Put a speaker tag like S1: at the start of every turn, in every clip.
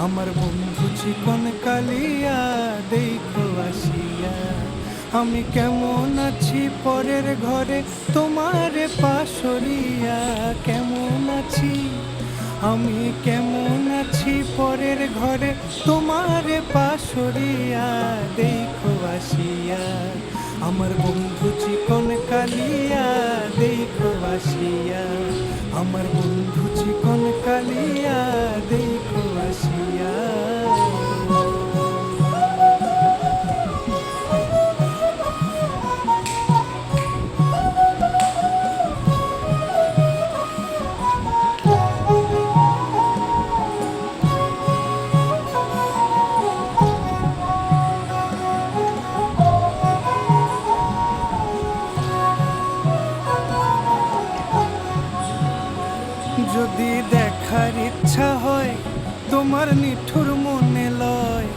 S1: আমার বন্ধু চিকন কালিয়া দেখো আসিয়া। আমি কেমন আছি পরের ঘরে তোমারে পাশরিয়া, কেমন আছি আমি কেমন আছি পরের ঘরে তোমারে পাশরিয়া দেখো আসিয়া। আমার বন্ধু চিকন কালিয়া দেখো আসিয়া, আমার বন্ধু চিকন কালিয়া দেখো আসিয়া। যদি দেখার ইচ্ছা হয় তোমার নিঠুর মনে লয়,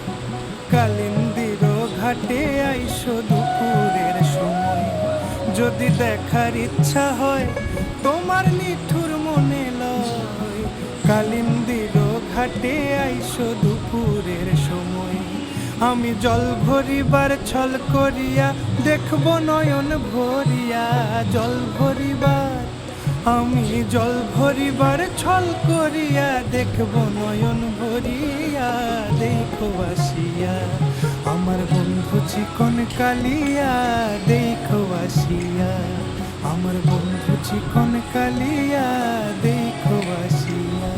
S1: কালিন্দির ঘাটে আইসো দুপুরের সময়। যদি দেখার ইচ্ছা হয় তোমার নিঠুর মনে লয়, কালিন্দির ঘাটে আইসো দুপুরের সময়। আমি জল ভরিবার ছল করিয়া দেখব নয়ন ভরিয়া, জল ভরিবার আমি জল ভরিবার ছল করিয়া দেখব নয়ন ভরিয়া দেখো আসিয়া। আমার বন্ধু চিকন কালিয়া দেখো আসিয়া, আমার বন্ধু চিকন কালিয়া দেখো আসিয়া।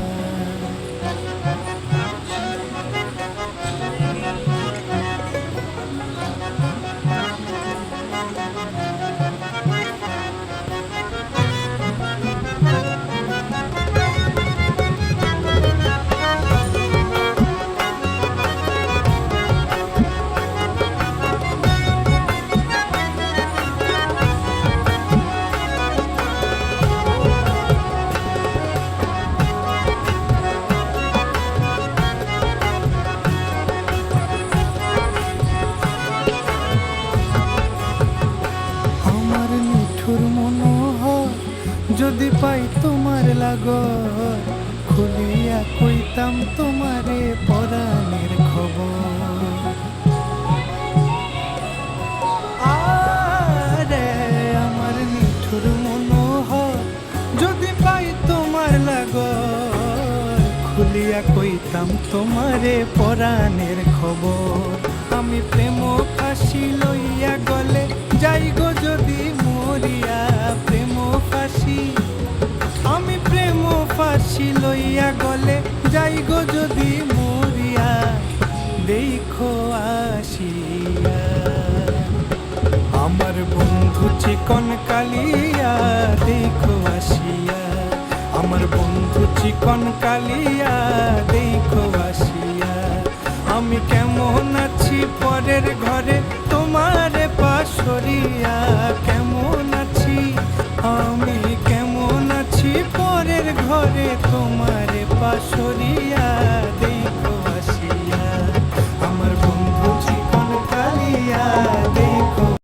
S1: যদি পাই তোমার লাগর, খুলিয়া কইতাম তোমারে পরাণের খবর। আরে আমার নিঠুর মনোহর, যদি পাই তোমার লাগর, খুলিয়া কইতাম তোমারে পরাণের খবর। আমি প্রেম ফাঁসি লইয়া গলে যাই গো যদি মরিয়া, প্রেম ফাঁসি আমি প্রেম ফাঁসি লইয়া গলে যাই গো যদি মরিয়া দেখো আসিয়া। আমার বন্ধু চিকন কালিয়া দেখো আসিয়া, আমার বন্ধু চিকন কালিয়া দেখো আসিয়া। আমি কেমন আছি পরের ঘরে তোমারে পাশরিয়া, কেমন আছি আমি কেমন আছি পরের ঘরে তোমারে পাশরিয়া।